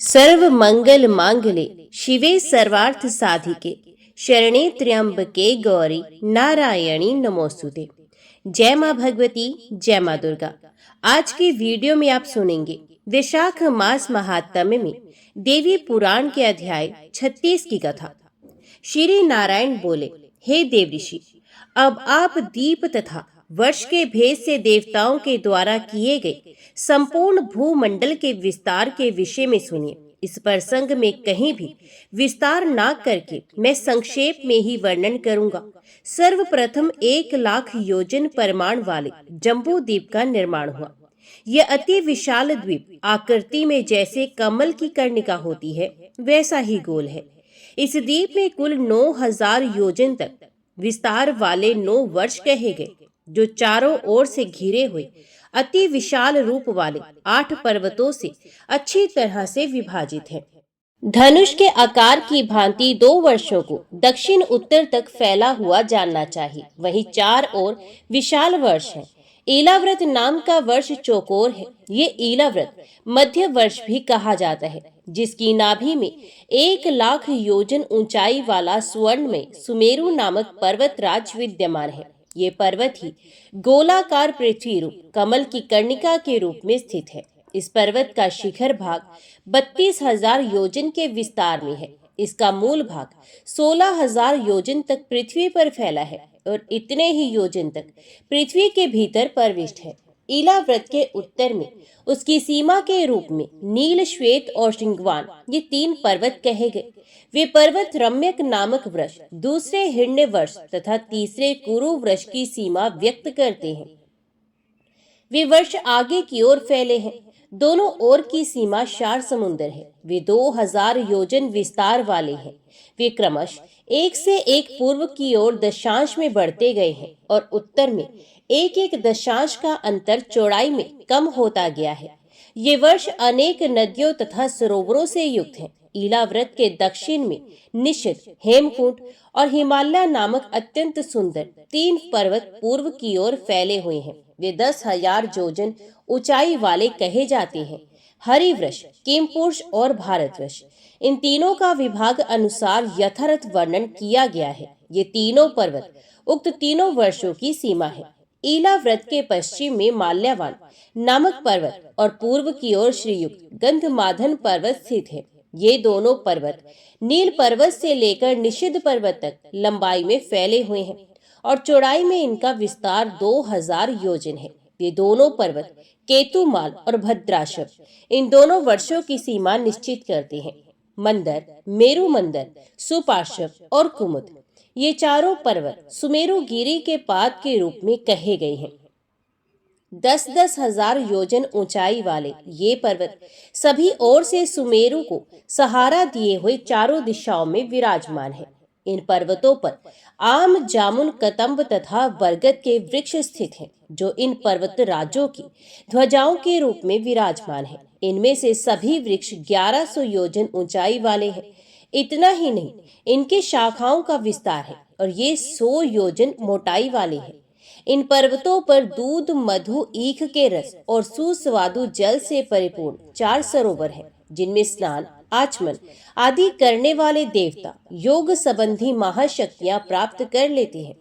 सर्व मंगल मांगले शिवे सर्वार्थ साधिके शरणे त्र्यंबके गौरी नारायणी नमोस्तुते। जय माँ भगवती, जय माँ दुर्गा। आज की वीडियो में आप सुनेंगे वैशाख मास महात्म्य में देवी पुराण के अध्याय 36 की कथा। श्री नारायण बोले, हे देव ऋषि, अब आप दीप तथा वर्ष के भेद से देवताओं के द्वारा किए गए संपूर्ण भूमंडल के विस्तार के विषय में सुनिए। इस प्रसंग में कहीं भी विस्तार ना करके मैं संक्षेप में ही वर्णन करूंगा। सर्वप्रथम 1,00,000 योजन परिमाण वाले जम्बू द्वीप का निर्माण हुआ। यह अति विशाल द्वीप आकृति में जैसे कमल की कर्णिका होती है वैसा ही गोल है। इस द्वीप में कुल 9,000 योजन तक विस्तार वाले 9 वर्ष कहे गए, जो चारों ओर से घिरे हुए अति विशाल रूप वाले 8 पर्वतों से अच्छी तरह से विभाजित है। धनुष के आकार की भांति 2 वर्षों को दक्षिण उत्तर तक फैला हुआ जानना चाहिए। वहीं 4 और विशाल वर्ष है। ईलाव्रत नाम का वर्ष चौकोर है। ये ईलाव्रत मध्य वर्ष भी कहा जाता है, जिसकी नाभि में 1,00,000 योजन ऊंचाई वाला स्वर्ण में सुमेरु नामक पर्वतराज विद्यमान है। ये पर्वत ही गोलाकार पृथ्वी रूप कमल की कर्णिका के रूप में स्थित है। इस पर्वत का शिखर भाग 32,000 योजन के विस्तार में है। इसका मूल भाग 16,000 योजन तक पृथ्वी पर फैला है और इतने ही योजन तक पृथ्वी के भीतर प्रविष्ट है। ईलाव्रत के उत्तर में उसकी सीमा के रूप में नील, श्वेत और श्रृंगवान ये 3 पर्वत कहे गए। वे पर्वत रम्यक नामक वृक्ष, दूसरे हिरण्य वृक्ष तथा तीसरे कुरु वृक्ष की सीमा व्यक्त करते हैं। वे वर्ष आगे की ओर फैले हैं। दोनों ओर की सीमा 4 समुद्र है। वे 2,000 योजन विस्तार वाले हैं। वे क्रमश एक से एक पूर्व की ओर दशांश में बढ़ते गए हैं और उत्तर में एक एक दशांश का अंतर चौड़ाई में कम होता गया है। ये वर्ष अनेक नदियों तथा सरोवरों से युक्त है। ईलाव्रत के दक्षिण में निशित, हेमकूट और हिमालय नामक अत्यंत सुंदर 3 पर्वत पूर्व की ओर फैले हुए हैं। वे 10,000 योजन ऊंचाई वाले कहे जाते हैं। हरिवृक्ष, किमपुरुष और भारतवर्ष, इन तीनों का विभाग अनुसार यथार्थ वर्णन किया गया है। ये तीनों पर्वत उक्त तीनों वर्षों की सीमा है। ईलाव्रत के पश्चिम में माल्यावान नामक पर्वत और पूर्व की ओर श्रीयुक्त गंधमादन पर्वत स्थित है। ये दोनों पर्वत नील पर्वत से लेकर निषिद्ध पर्वत तक लंबाई में फैले हुए हैं और चौड़ाई में इनका विस्तार 2,000 योजन है। ये दोनों पर्वत केतुमाल और भद्राशव इन दोनों वर्षों की सीमा निश्चित करते हैं। मंदर, मेरु मंदर, सुपार्श्व और कुमुद ये चारों पर्वत सुमेरु गिरी के पाद के रूप में कहे गए हैं। 10-10 हजार योजन ऊंचाई वाले ये पर्वत सभी ओर से सुमेरु को सहारा दिए हुए चारों दिशाओं में विराजमान है। इन पर्वतों पर आम, जामुन, कदम्ब तथा बरगद के वृक्ष स्थित हैं, जो इन पर्वत राज्यों की ध्वजाओं के रूप में विराजमान है। इनमें से सभी वृक्ष 1100 योजन ऊंचाई वाले हैं। इतना ही नहीं, इनके शाखाओं का विस्तार है और ये 100 योजन मोटाई वाले हैं। इन पर्वतों पर दूध, मधु, ईख के रस और सुस्वादु जल से परिपूर्ण 4 सरोवर हैं, जिनमें स्नान, आचमन आदि करने वाले देवता योग संबंधी महाशक्तियां प्राप्त कर लेते हैं।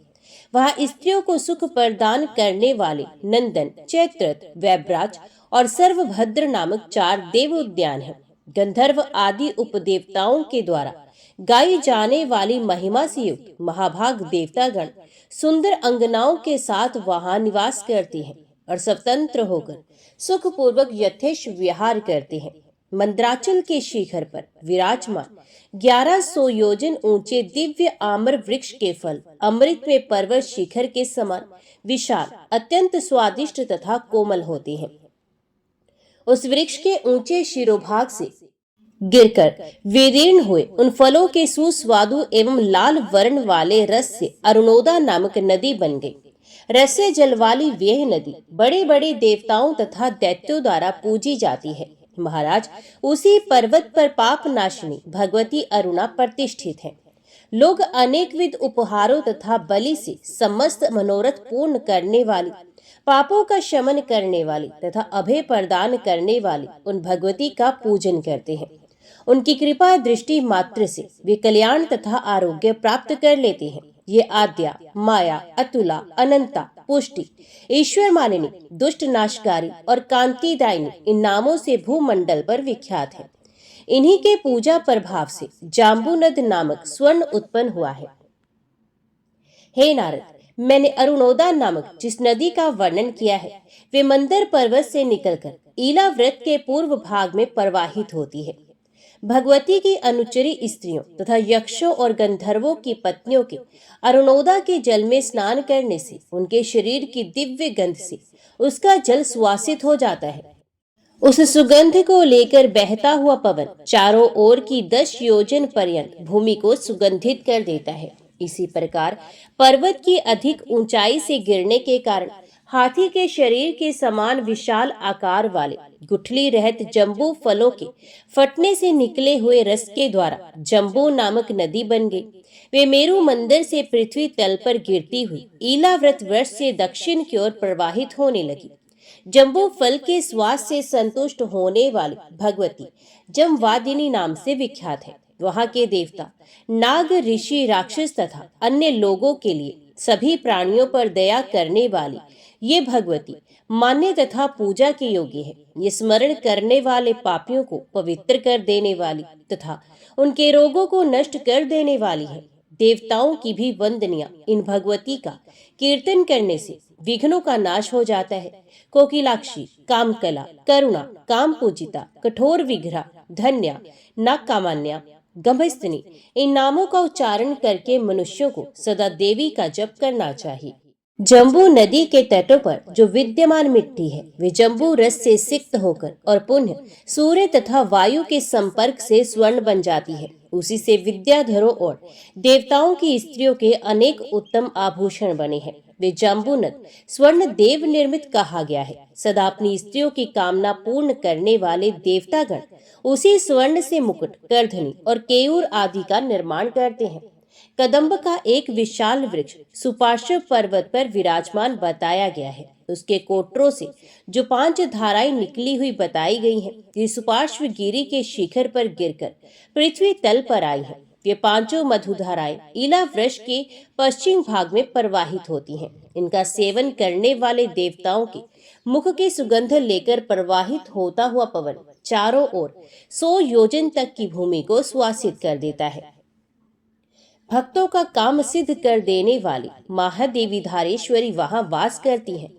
वहां स्त्रियों को सुख प्रदान करने वाले नंदन, चैत्रथ, वैभराज और सर्वभद्र नामक 4 देव उद्यान हैं। गंधर्व आदि उपदेवताओं के द्वारा गाई जाने वाली महिमा से युक्त महाभाग देवतागण सुंदर अंगनाओं के साथ वहां निवास करते हैं और स्वतंत्र होकर सुखपूर्वक यथेष्ट विहार करते हैं। मंद्राचल के शिखर पर विराजमान 1100 योजन ऊंचे दिव्य आम्र वृक्ष के फल अमृत में पर्वत शिखर के समान विशाल, अत्यंत स्वादिष्ट तथा कोमल होते हैं। उस वृक्ष के ऊंचे शिरोभाग से गिरकर विदीर्ण हुए उन फलों के सुस्वादु एवं लाल वर्ण वाले रस से अरुणोदा नामक नदी बन गई। रस्य जल वाली वह नदी बड़े बड़े देवताओं तथा दैत्यों द्वारा पूजी जाती है। महाराज, उसी पर्वत पर पाप नाशिनी भगवती अरुणा प्रतिष्ठित है। लोग अनेकविध उपहारों तथा बलि से समस्त मनोरथ पूर्ण करने वाली, पापों का शमन करने वाली तथा अभय प्रदान करने वाली उन भगवती का पूजन करते हैं। उनकी कृपा दृष्टि मात्र से वे कल्याण तथा आरोग्य प्राप्त कर लेते हैं। ये आद्या, माया, अतुला, अनंता, पुष्टि, ईश्वर मालिनी, दुष्ट नाशकारी और कांतिदायिनी इन नामों से भूमंडल पर विख्यात है। इन्हीं के पूजा प्रभाव से जाम्बूनद नामक स्वर्ण उत्पन्न हुआ है। हे नारद, मैंने अरुणोदा नामक जिस नदी का वर्णन किया है वे मंदर पर्वत से निकलकर ईला व्रत के पूर्व भाग में प्रवाहित होती है। भगवती की अनुचरी स्त्रियों तथा यक्षों और गंधर्वों की पत्नियों के अरुणोदा के जल में स्नान करने से उनके शरीर की दिव्य गंध से उसका जल सुवासित हो जाता है। उस सुगंध को लेकर बहता हुआ पवन चारों ओर की 10 योजन पर्यंत भूमि को सुगंधित कर देता है। इसी प्रकार पर्वत की अधिक ऊंचाई से गिरने के कारण हाथी के शरीर के समान विशाल आकार वाले गुठली रहित जम्बू फलों के फटने से निकले हुए रस के द्वारा जम्बू नामक नदी बन गई। वे मेरु मंदिर से पृथ्वी तल पर गिरती हुई ईलाव्रत वृक्ष से दक्षिण की ओर प्रवाहित होने लगी। जम्बू फल के स्वाद से संतुष्ट होने वाली भगवती जमवादिनी नाम से विख्यात है। वहां के देवता, नाग, ऋषि, राक्षस तथा अन्य लोगों के लिए सभी प्राणियों पर दया करने वाली ये भगवती मान्य तथा पूजा के योग्य है। ये स्मरण करने वाले पापियों को पवित्र कर देने वाली तथा उनके रोगों को नष्ट कर देने वाली है। देवताओं की भी वंदनीय इन भगवती का कीर्तन करने से विघ्नों का नाश हो जाता है। कोकिलाक्षी, कामकला, करुणा, काम पूजिता, कठोर विग्रह, धन्या, नागकामान्या, गंभस्तनी इन नामों का उच्चारण करके मनुष्यों को सदा देवी का जप करना चाहिए। जम्बू नदी के तटों पर जो विद्यमान मिट्टी है वे जम्बू रस से सिक्त होकर और पुनः सूर्य तथा वायु के संपर्क से स्वर्ण बन जाती है। उसी से विद्याधरों और देवताओं की स्त्रियों के अनेक उत्तम आभूषण बने हैं। वे जम्बूनद स्वर्ण देव निर्मित कहा गया है। सदा अपनी स्त्रियों की कामना पूर्ण करने वाले देवतागण उसी स्वर्ण से मुकुट, करधनी और केयूर आदि का निर्माण करते हैं। कदम्ब का एक विशाल वृक्ष सुपार्श्व पर्वत पर विराजमान बताया गया है। उसके कोटरों से जो 5 धाराएं निकली हुई बताई गई हैं, ये सुपार्श्व गिरी के शिखर पर गिरकर पृथ्वी तल पर आई हैं। ये 5 मधुधाराएं ईला वृक्ष के पश्चिम भाग में प्रवाहित होती हैं। इनका सेवन करने वाले देवताओं के मुख की सुगंध लेकर प्रवाहित होता हुआ पवन चारों ओर 100 योजन तक की भूमि को सुवासित कर देता है। भक्तों का काम सिद्ध कर देने वाली महादेवी धारेश्वरी वहां वास करती हैं।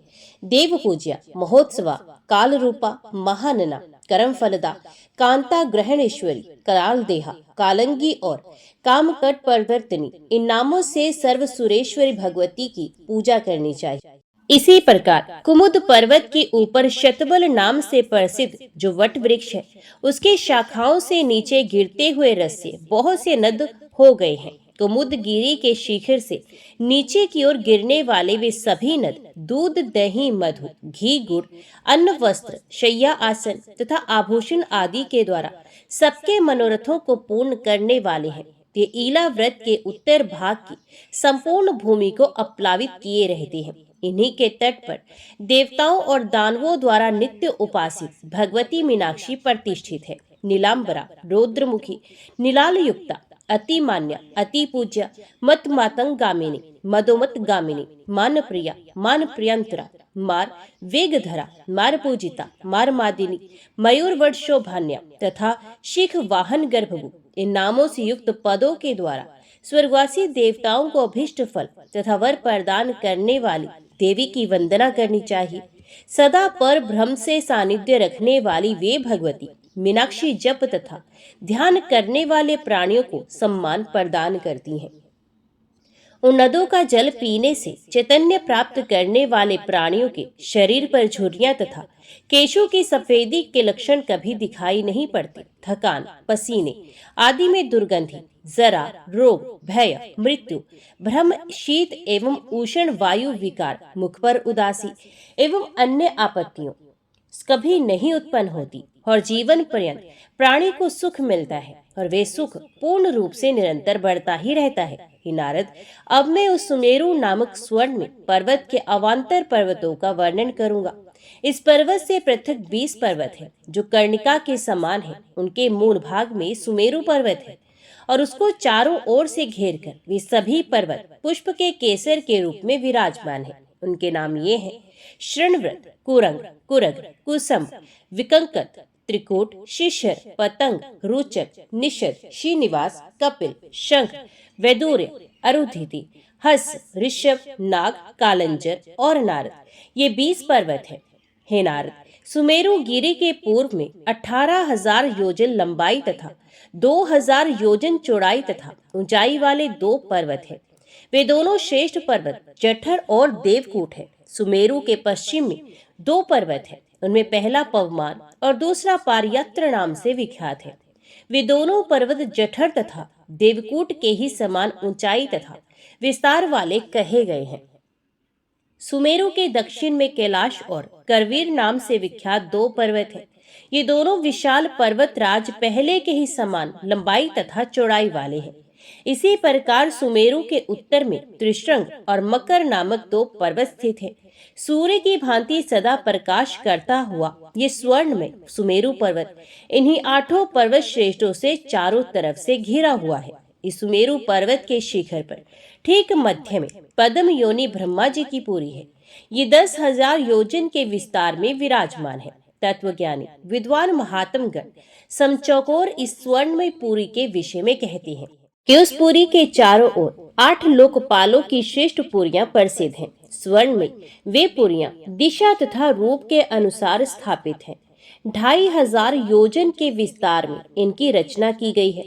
देव पूज्या, महोत्सवा, काल रूपा, महानना, करम फलदा, कांता ग्रहणेश्वरी, कराल देहा, कालंगी और कामकट प्रवर्तनी इन नामों से सर्व सुरेश्वरी भगवती की पूजा करनी चाहिए। इसी प्रकार कुमुद पर्वत के ऊपर शतबल नाम से प्रसिद्ध जो वट वृक्ष है, उसके शाखाओं से नीचे गिरते हुए रस से बहुत से नद हो गए हैं। कुमुद गिरी के शिखर से नीचे की ओर गिरने वाले वे सभी नद दूध, दही, मधु, घी, गुड़, अन्न, वस्त्र, शैया, आसन तथा आभूषण आदि के द्वारा सबके मनोरथों को पूर्ण करने वाले हैं। ये ईला व्रत के उत्तर भाग की संपूर्ण भूमि को अपलावित किए रहते हैं। इन्हीं के तट पर देवताओं और दानवों द्वारा नित्य उपासित भगवती मीनाक्षी प्रतिष्ठित है। नीलांबरा, रौद्रमुखी, नीलाल युक्ता, अति मान्या, अति पूज्या, मत मातंग गामिनी, मदोमत गामिनी, मान प्रिया, मान प्रियंतरा, मार वेगधरा, मार पूजिता, मार मादिनी, मयूर वट शोभान्या तथा शिख वाहन गर्भभू इन नामों से युक्त पदों के द्वारा स्वर्गवासी देवताओं को अभिष्ट फल तथा वर प्रदान करने वाली देवी की वंदना करनी चाहिए। सदा पर ब्रह्म से सानिध्य रखने वाली वे भगवती मीनाक्षी जप तथा ध्यान करने वाले प्राणियों को सम्मान प्रदान करती हैं। उन नदों का जल पीने से चैतन्य प्राप्त करने वाले प्राणियों के शरीर पर झुर्रियां तथा केशों की सफेदी के लक्षण कभी दिखाई नहीं पड़ते। थकान, पसीने आदि में दुर्गंधि, जरा, रोग, भय, मृत्यु, भ्रम, शीत एवं उष्ण वायु विकार, मुख पर उदासी एवं अन्य आपत्तियों कभी नहीं उत्पन्न होती और जीवन पर्यंत प्राणी को सुख मिलता है और वे सुख पूर्ण रूप से निरंतर बढ़ता ही रहता है। हे नारद, अब मैं उस सुमेरु नामक स्वर्ण में पर्वत के अवान्तर पर्वतों का वर्णन करूंगा। इस पर्वत से पृथक 20 पर्वत है जो कर्णिका के समान है। उनके मूल भाग में सुमेरु पर्वत है और उसको चारों ओर से घेर कर वे सभी पर्वत पुष्प के केसर के रूप में विराजमान है। उनके नाम ये हैं: शृणव्रत, कुरंग, कुरग, कुसम, विकंकत, त्रिकूट, शिशिर, पतंग, रोचक, निषद, श्रीनिवास, कपिल, शंख, वैदूर्य, अरुंधति, हस, ऋषभ, नाग, कालंजर और नारद। ये 20 पर्वत है। हे नारद, सुमेरु गिरी के पूर्व में 18,000 योजन लंबाई तथा 2,000 योजन चौड़ाई तथा ऊंचाई वाले 2 पर्वत है। वे दोनों श्रेष्ठ पर्वत जठर और देवकूट है। सुमेरु के पश्चिम में 2 पर्वत है। उनमें पहला पवमान और दूसरा पारयत्र नाम से विख्यात है। वे दोनों पर्वत जठर तथा देवकूट के ही समान ऊंचाई तथा विस्तार वाले कहे गए हैं। सुमेरु के दक्षिण में कैलाश और करवीर नाम से विख्यात 2 पर्वत हैं। ये दोनों विशाल पर्वत राज पहले के ही समान लंबाई तथा चौड़ाई वाले हैं। इसी प्रकार सुमेरु के उत्तर में त्रिशृंग और मकर नामक 2 पर्वत स्थित हैं। सूर्य की भांति सदा प्रकाश करता हुआ ये स्वर्ण में सुमेरु पर्वत इन्हीं 8 पर्वत श्रेष्ठों से चारों तरफ से घिरा हुआ है। इस सुमेरु पर्वत के शिखर पर ठीक मध्य में पद्म योनि ब्रह्मा जी की पुरी है। ये 10,000 योजन के विस्तार में विराजमान है। तत्वज्ञानी विद्वान महात्मगण समचौकोर इस स्वर्णमय पुरी के विषय में कहते हैं कि उस पुरी के चारों ओर 8 लोकपालों की श्रेष्ठ पुरियां प्रसिद्ध हैं। स्वर्ण में वे पुरियां दिशा तथा रूप के अनुसार स्थापित हैं। 2,500 योजन के विस्तार में इनकी रचना की गई है।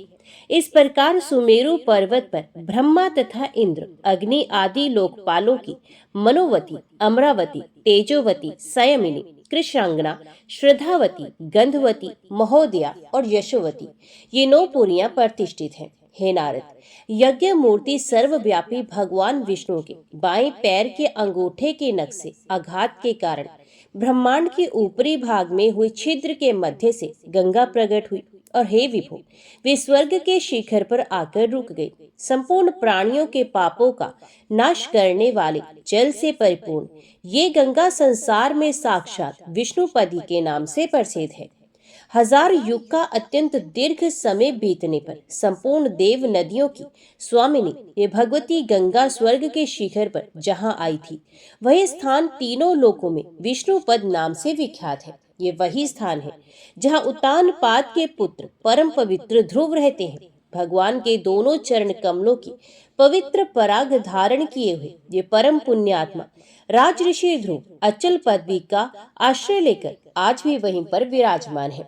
इस प्रकार सुमेरु पर्वत पर ब्रह्मा तथा इंद्र, अग्नि आदि लोकपालों की मनोवती, अमरावती, तेजोवती, संयमिनी, कृष्णांगना, श्रद्धावती, गंधवती, महोदया और यशोवती ये 9 पुरियां प्रतिष्ठित हैं। हे नारद, यज्ञ मूर्ति सर्वव्यापी भगवान विष्णु के बाएं पैर के अंगूठे के नख से आघात के कारण ब्रह्मांड के ऊपरी भाग में हुए छिद्र के मध्य से गंगा प्रकट हुई और हे विभो, वे स्वर्ग के शिखर पर आकर रुक गई। संपूर्ण प्राणियों के पापों का नाश करने वाले जल से परिपूर्ण ये गंगा संसार में साक्षात विष्णुपदी के नाम से प्रसिद्ध है। 1000 युग का अत्यंत दीर्घ समय बीतने पर संपूर्ण देव नदियों की स्वामिनी ये भगवती गंगा स्वर्ग के शिखर पर जहाँ आई थी, वही स्थान तीनों लोकों में विष्णुपद नाम से विख्यात है। ये वही स्थान है जहाँ उत्तानपाद के पुत्र परम पवित्र ध्रुव रहते हैं। भगवान के दोनों चरण कमलों की पवित्र पराग धारण किए हुए ये परम पुण्यात्मा राजऋषि ध्रुव अचल पदवी का आश्रय लेकर आज भी वहीं पर विराजमान है।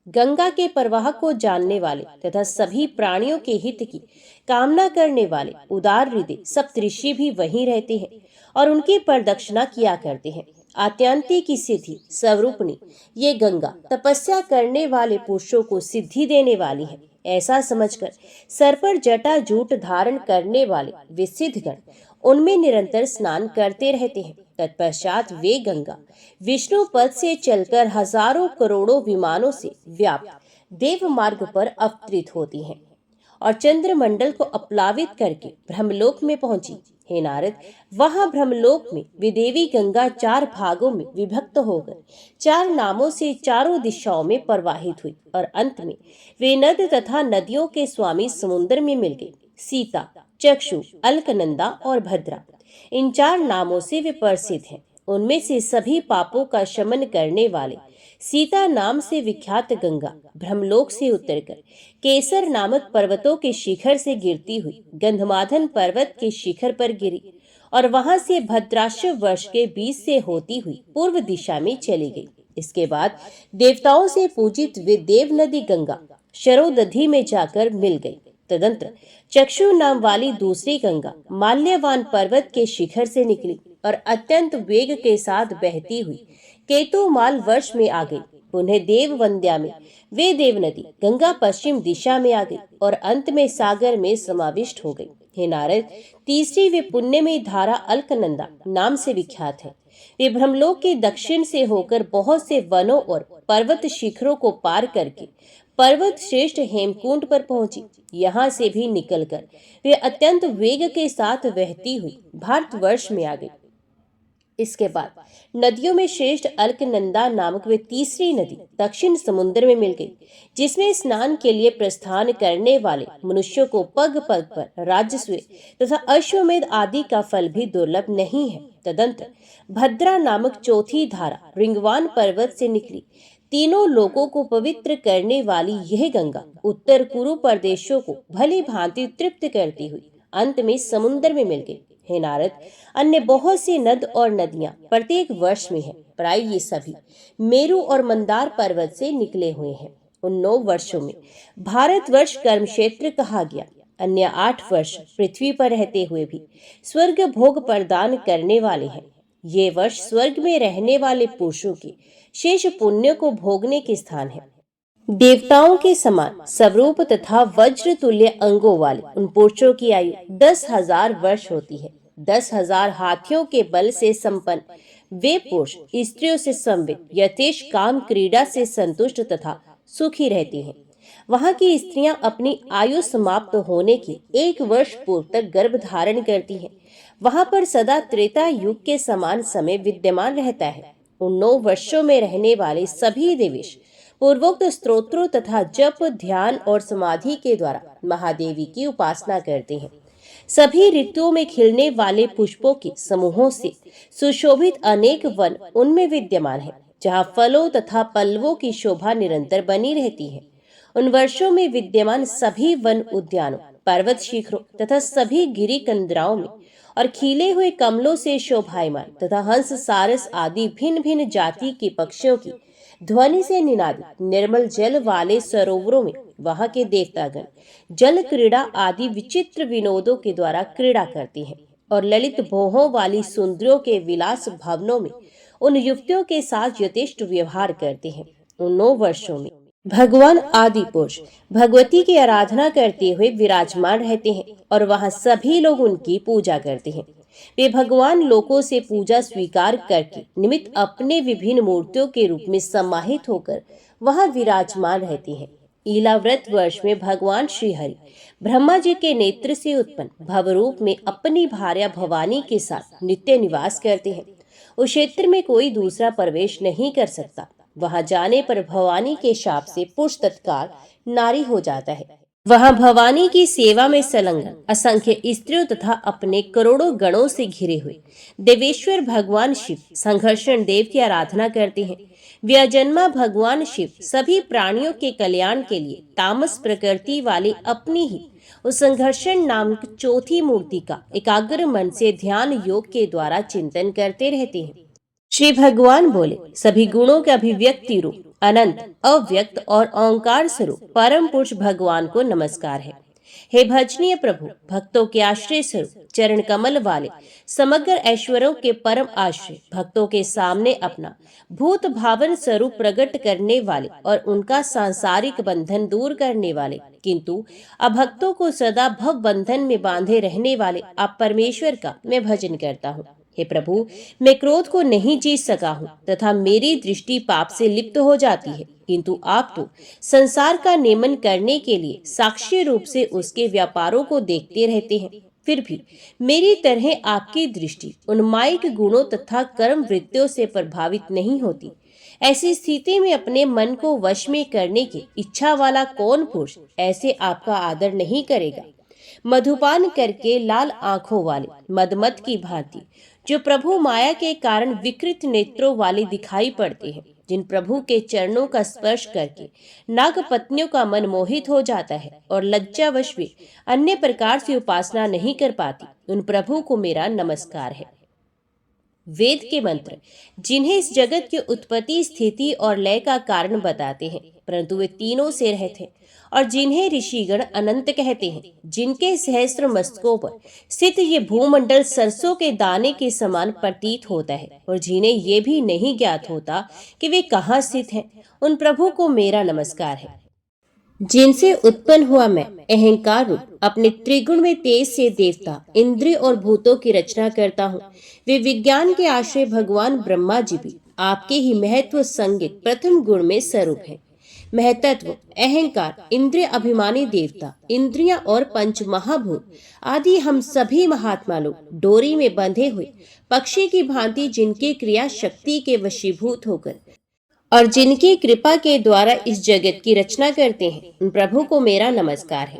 गंगा के प्रवाह को जानने वाले तथा सभी प्राणियों के हित की कामना करने वाले उदार हृदय सप्तऋषि भी वहीं रहते हैं और उनकी प्रदक्षिणा किया करते हैं। आत्यांति की सिद्धि स्वरूपणी ये गंगा तपस्या करने वाले पुरुषों को सिद्धि देने वाली है। ऐसा समझकर सर पर जटा जूट धारण करने वाले वे सिद्धगण उनमें निरंतर स्नान करते रहते हैं। तत्पश्चात वे गंगा विष्णु पद से चलकर हजारों करोड़ों विमानों से व्याप्त देव मार्ग पर अवतरित होती हैं और चंद्रमंडल को अपलावित करके ब्रह्मलोक में पहुंची। हे नारद, वहां ब्रह्मलोक में वे देवी गंगा 4 भागों में विभक्त होकर 4 नामों से चारों दिशाओं में प्रवाहित हुई और अंत में वे नद तथा नदियों के स्वामी समुद्र में मिल गई। सीता, चक्षु, अलकनंदा और भद्रा इन 4 नामों से वे प्रसिद्ध हैं। उनमें से सभी पापों का शमन करने वाले सीता नाम से विख्यात गंगा ब्रह्मलोक से उतरकर केसर नामक पर्वतों के शिखर से गिरती हुई गंधमादन पर्वत के शिखर पर गिरी और वहां से भद्राश्व वर्ष के बीच से होती हुई पूर्व दिशा में चली गई। इसके बाद देवताओं से पूजित वे देव नदी गंगा शरोदधि में जाकर मिल गई। तदंतर चक्षु नाम वाली दूसरी गंगा माल्यवान पर्वत के शिखर से निकली और अत्यंत वेग के साथ बहती हुई केतुमाल वर्ष में आ गई। पुनः देव वंद्या में वे देव नदी गंगा पश्चिम दिशा में आ गई और अंत में सागर में समाविष्ट हो गई। हे नारद, तीसरी वे पुण्य में धारा अलकनंदा नाम से विख्यात है। वे ब्रह्मलोक के दक्षिण से होकर बहुत से वनों और पर्वत शिखरों को पार करके पर्वत श्रेष्ठ हेमकुंड पर पहुंची। यहाँ से भी निकलकर वे अत्यंत वेग के साथ बहती हुई भारतवर्ष में आ गई। इसके बाद नदियों में श्रेष्ठ अलकनंदा नामक वे तीसरी नदी दक्षिण समुद्र में मिल गई, जिसमें स्नान के लिए प्रस्थान करने वाले मनुष्यों को पग पग पर राजस्व तथा अश्वमेध आदि का फल भी दुर्लभ नहीं है। तदंतर भद्रा नामक चौथी धारा रिंगवान पर्वत से निकली। तीनों लोगों को पवित्र करने वाली यह गंगा उत्तर कुरु प्रदेशों को भली भांति तृप्त करती हुई अंत में समुद्र में मिल गई। हे नारद, अन्य बहुत सी नद और नदियां प्रत्येक वर्ष में है, प्राय ये सभी मेरु और मंदार पर्वत से निकले हुए हैं। उन 9 वर्षों में भारतवर्ष कर्म क्षेत्र कहा गया। अन्य 8 वर्ष पृथ्वी पर रहते हुए भी स्वर्ग भोग प्रदान करने वाले हैं। ये वर्ष स्वर्ग में रहने वाले पुरुषों के शेष पुण्य को भोगने के स्थान है। देवताओं के समान स्वरूप तथा वज्र तुल्य अंगों वाले उन पुरुषों की आयु 10,000 वर्ष होती है। 10,000 हाथियों के बल से संपन्न वे पुरुष स्त्रियों से संवित यथेश काम क्रीड़ा से संतुष्ट तथा सुखी रहती हैं। वहाँ की स्त्रियां अपनी आयु समाप्त होने की 1 वर्ष पूर्व तक गर्भ धारण करती हैं। वहाँ पर सदा त्रेता युग के समान समय विद्यमान रहता है। उन 9 वर्षों में रहने वाले सभी देवेश पूर्वोक्त स्तोत्रों तथा जप, ध्यान और समाधि के द्वारा महादेवी की उपासना करते हैं। सभी ऋतुओं में खिलने वाले पुष्पों के समूहों से सुशोभित अनेक वन उनमें विद्यमान है, जहाँ फलों तथा पल्लवों की शोभा निरंतर बनी रहती है। उन वर्षों में विद्यमान सभी वन उद्यानों, पर्वत शिखरों तथा सभी गिरी कंदराओं में और खिले हुए कमलों से शोभायमान तथा हंस, सारस आदि भिन्न भिन्न जाति के पक्षियों की ध्वनि से निनादित निर्मल जल वाले सरोवरों में वहां के देवतागण जल क्रीड़ा आदि विचित्र विनोदों के द्वारा क्रीड़ा करते हैं और ललित भोहों वाली सुंदरियों के विलास भवनों में उन युवतियों के साथ यथेष्ट व्यवहार करते हैं। उन 9 वर्षों में भगवान आदि पुरुष भगवती की आराधना करते हुए विराजमान रहते हैं और वहां सभी लोग उनकी पूजा करते हैं। वे भगवान लोकों से पूजा स्वीकार करके निमित्त अपने विभिन्न मूर्तियों के रूप में समाहित होकर वहां विराजमान रहते हैं। ईलाव्रत वर्ष में भगवान श्री हरि ब्रह्मा जी के नेत्र से उत्पन्न भवरूप में अपनी भार्या भवानी के साथ नित्य निवास करते हैं। उस क्षेत्र में कोई दूसरा प्रवेश नहीं कर सकता। वहां जाने पर भवानी के शाप से पुरुष तत्काल नारी हो जाता है। वहां भवानी की सेवा में संलग्न असंख्य स्त्रियों तथा अपने करोड़ों गणों से घिरे हुए देवेश्वर भगवान शिव संघर्षण देव की आराधना करते हैं। व्यजन्मा भगवान शिव सभी प्राणियों के कल्याण के लिए तामस प्रकृति वाले अपनी ही उस संघर्षण नामक चौथी मूर्ति का एकाग्र मन से ध्यान योग के द्वारा चिंतन करते रहते हैं। श्री भगवान बोले, सभी गुणों के अभिव्यक्ति रूप अनंत, अव्यक्त और ओंकार स्वरूप परम पुरुष भगवान को नमस्कार है। हे भजनीय प्रभु, भक्तों के आश्रय स्वरूप चरण कमल वाले समग्र ऐश्वर्यों के परम आश्रय भक्तों के सामने अपना भूत भावन स्वरूप प्रकट करने वाले और उनका सांसारिक बंधन दूर करने वाले, किंतु अभक्तों को सदा भव बंधन में बांधे रहने वाले आप परमेश्वर का मैं भजन करता हूँ। हे प्रभु, मैं क्रोध को नहीं जीत सका हूँ तथा मेरी दृष्टि पाप से लिप्त हो जाती है, किंतु आप तो संसार का नियमन करने के लिए साक्षी रूप से उसके व्यापारों को देखते रहते हैं। फिर भी मेरी तरह आपकी दृष्टि उन मायिक गुणों तथा कर्म वृत्तियों से प्रभावित नहीं होती। ऐसी स्थिति में अपने मन को वश में करने की इच्छा वाला कौन पुरुष ऐसे आपका आदर नहीं करेगा। मधुपान करके लाल आंखों वाले मदमत की भांति जो प्रभु माया के कारण विकृत नेत्रों वाले दिखाई पड़ते हैं, जिन प्रभु के चरणों का स्पर्श करके नागपत्नियों का मन मोहित हो जाता है और लज्जावश वे अन्य प्रकार से उपासना नहीं कर पाती, उन प्रभु को मेरा नमस्कार है। वेद के मंत्र जिन्हें इस जगत की उत्पत्ति, स्थिति और लय का कारण बताते हैं, परंतु वे तीनों से रहित हैं और जिन्हें ऋषिगण अनंत कहते हैं, जिनके सहस्त्र मस्तकों पर स्थित ये भूमंडल सरसों के दाने के समान प्रतीत होता है और जिन्हें ये भी नहीं ज्ञात होता कि वे कहाँ स्थित हैं, उन प्रभु को मेरा नमस्कार है। जिनसे उत्पन्न हुआ मैं अहंकार रूप अपने त्रिगुण में तेज से देवता, इंद्रिय और भूतों की रचना करता हूँ। वे विज्ञान के आश्रय भगवान ब्रह्मा जी भी आपके ही महत्व संज्ञित प्रथम गुण में स्वरूप है। महतत्व, अहंकार, इंद्रिय अभिमानी देवता, इंद्रियां और पंच महाभूत आदि हम सभी महात्मा लोग डोरी में बंधे हुए पक्षी की भांति जिनके क्रिया शक्ति के वशीभूत होकर और जिनकी कृपा के द्वारा इस जगत की रचना करते हैं, उन प्रभु को मेरा नमस्कार है।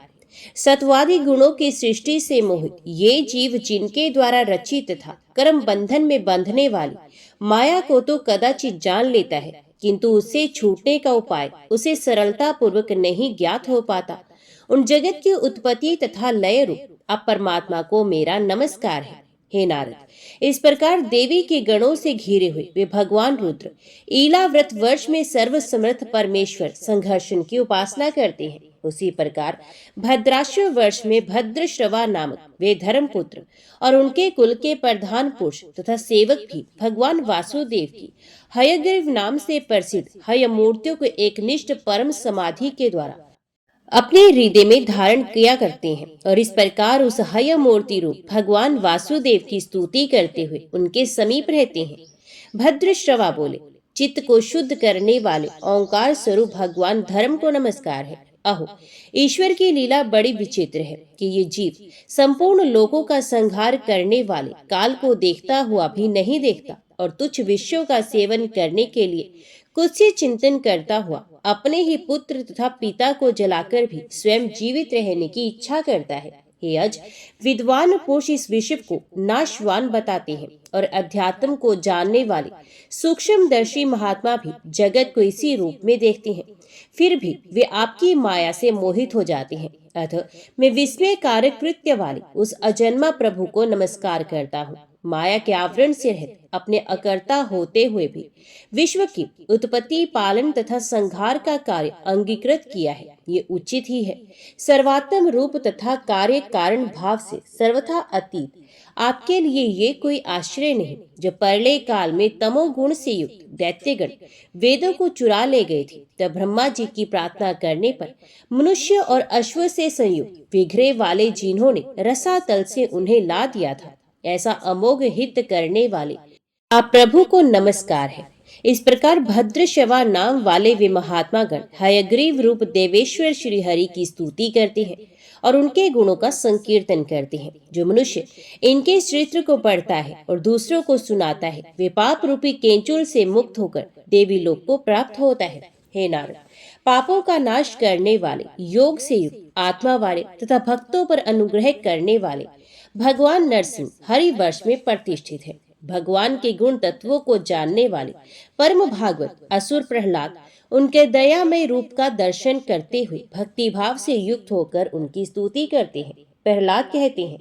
सत्वादी गुणों की सृष्टि से मोहित ये जीव जिनके द्वारा रचित तथा कर्म बंधन में बंधने वाली माया को तो कदाचित जान लेता है, किंतु उससे छूटने का उपाय उसे सरलता पूर्वक नहीं ज्ञात हो पाता। उन जगत की उत्पत्ति तथा लय रूप अब परमात्मा को मेरा नमस्कार है। हे नारद, इस प्रकार देवी के गणों से घिरे हुए वे भगवान रुद्र ईला व्रत वर्ष में सर्व समर्थ परमेश्वर संघर्षण की उपासना करते हैं। उसी प्रकार भद्राश्व वर्ष में भद्रश्रवा नामक वे धर्मपुत्र और उनके कुल के प्रधान पुरुष तथा सेवक भी भगवान वासुदेव की हयग्रीव नाम से प्रसिद्ध हय मूर्तियों को एकनिष्ठ परम समाधि के द्वारा अपने हृदय में धारण किया करते हैं और इस प्रकार उस हय मूर्ति रूप भगवान वासुदेव की स्तुति करते हुए उनके समीप रहते हैं। भद्रश्रवा बोले, चित्त को शुद्ध करने वाले ओंकार स्वरूप भगवान धर्म को नमस्कार है। अहो, ईश्वर की लीला बड़ी विचित्र है कि ये जीव संपूर्ण लोगों का संहार करने वाले काल को देखता हुआ भी नहीं देखता और तुच्छ विषयों का सेवन करने के लिए कुछ से चिंतन करता हुआ अपने ही पुत्र तथा पिता को जलाकर भी स्वयं जीवित रहने की इच्छा करता है। हे अज, विद्वान पुरुष इस विषय को नाशवान बताते हैं और अध्यात्म को जानने वाले सूक्ष्मदर्शी महात्मा भी जगत को इसी रूप में देखते हैं, फिर भी वे आपकी माया से मोहित हो जाते हैं। अतः मैं विस्मयकारक कृत्य वाले उस अजन्मा प्रभु को नमस्कार करता हूँ। माया के आवरण से रहित अपने अकर्ता होते हुए भी विश्व की उत्पत्ति, पालन तथा संहार का कार्य अंगीकृत किया है, ये उचित ही है। सर्वात्म रूप तथा कार्य कारण भाव से सर्वथा अतीत आपके लिए ये कोई आश्चर्य नहीं, जो प्रलय काल में तमोगुण से युक्त दैत्यगण वेदों को चुरा ले गए थे, तब ब्रह्मा जी की प्रार्थना करने पर मनुष्य और अश्व से संयुक्त विग्रह वाले जिन्होंने रसातल से उन्हें ला दिया था, ऐसा अमोघ हित करने वाले आप प्रभु को नमस्कार है। इस प्रकार भद्रश्रवा नाम वाले वे महात्मा गण हयग्रीव रूप देवेश्वर श्री हरि की स्तुति करते हैं और उनके गुणों का संकीर्तन करते हैं। जो मनुष्य इनके चरित्र को पढ़ता है और दूसरों को सुनाता है, वे पाप रूपी केंचुल से मुक्त होकर देवी लोक को प्राप्त होता है। हे नारद, पापों का नाश करने वाले, योग से युक्त आत्मा वाले तथा भक्तों पर अनुग्रह करने वाले भगवान नरसिंह हरि वर्ष में प्रतिष्ठित है। भगवान के गुण तत्वों को जानने वाले परम भागवत असुर प्रहलाद उनके दयामय रूप का दर्शन करते हुए भक्ति भाव से युक्त होकर उनकी स्तुति करते हैं। प्रहलाद कहते हैं,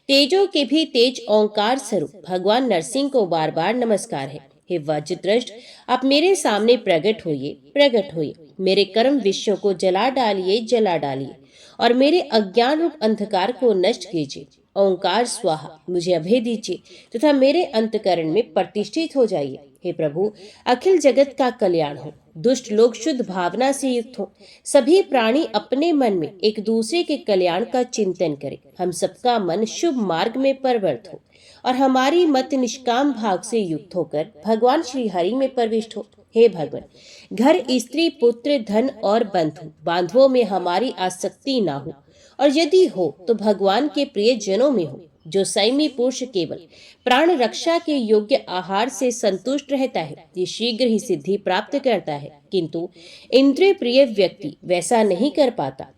तेजों के भी तेज ओंकार स्वरूप भगवान नरसिंह को बार बार नमस्कार है। हे वज्रदृष्ट, आप मेरे सामने प्रकट होइए, मेरे कर्म विषयों को जला डालिए और मेरे अज्ञान रूप अंधकार को नष्ट कीजिए। ओंकार स्वाहा, मुझे अभय दीजिए तथा मेरे अंतकरण में प्रतिष्ठित हो जाइए। हे प्रभु, अखिल जगत का कल्याण हो, दुष्ट लोग शुद्ध भावना से युक्त हो, सभी प्राणी अपने मन में एक दूसरे के कल्याण का चिंतन करें, हम सबका मन शुभ मार्ग में परवर्त हो और हमारी मत निष्काम भाव से युक्त होकर भगवान श्री हरि में प्रविष्ट हो। हे भगवान, घर, स्त्री, पुत्र, धन और बंधु बांधवों में हमारी आसक्ति ना हो, और यदि हो तो भगवान के प्रिय जनों में हो। जो संयमी पुरुष केवल प्राण रक्षा के योग्य आहार से संतुष्ट रहता है, ये शीघ्र ही सिद्धि प्राप्त करता है, किंतु इंद्रिय प्रिय व्यक्ति वैसा नहीं कर पाता।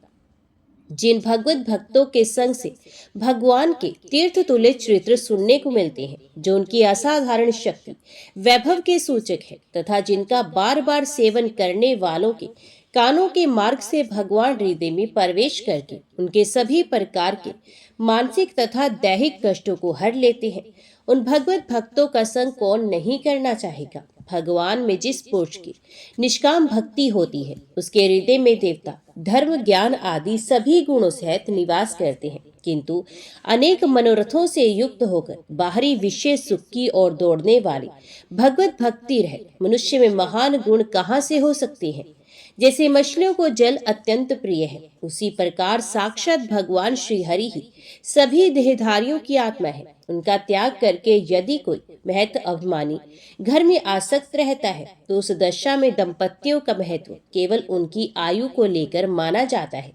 जिन भगवत भक्तों के संग से भगवान के तीर्थ तुल्य चरित्र सुनने को मिलते हैं, जो उनकी असाधारण शक्ति वैभव के सूचक है तथा जिनका बार बार सेवन करने वालों के कानों के मार्ग से भगवान हृदय में प्रवेश करके उनके सभी प्रकार के मानसिक तथा दैहिक कष्टों को हर लेते हैं, उन भगवत भक्तों का संग कौन नहीं करना चाहेगा। भगवान में जिस पुरुष की निष्काम भक्ति होती है, उसके हृदय में देवता, धर्म, ज्ञान आदि सभी गुणों सहित निवास करते हैं, किंतु अनेक मनोरथों से युक्त होकर बाहरी विषय सुख की ओर दौड़ने वाली भगवत भक्ति रहित मनुष्य में महान गुण कहाँ से हो सकते हैं। जैसे मछलियों को जल अत्यंत प्रिय है, उसी प्रकार साक्षात भगवान श्री हरि ही सभी देहधारियों की आत्मा है। उनका त्याग करके यदि कोई महत अभिमानी घर में आसक्त रहता है तो उस दशा में दंपतियों का महत्व केवल उनकी आयु को लेकर माना जाता है,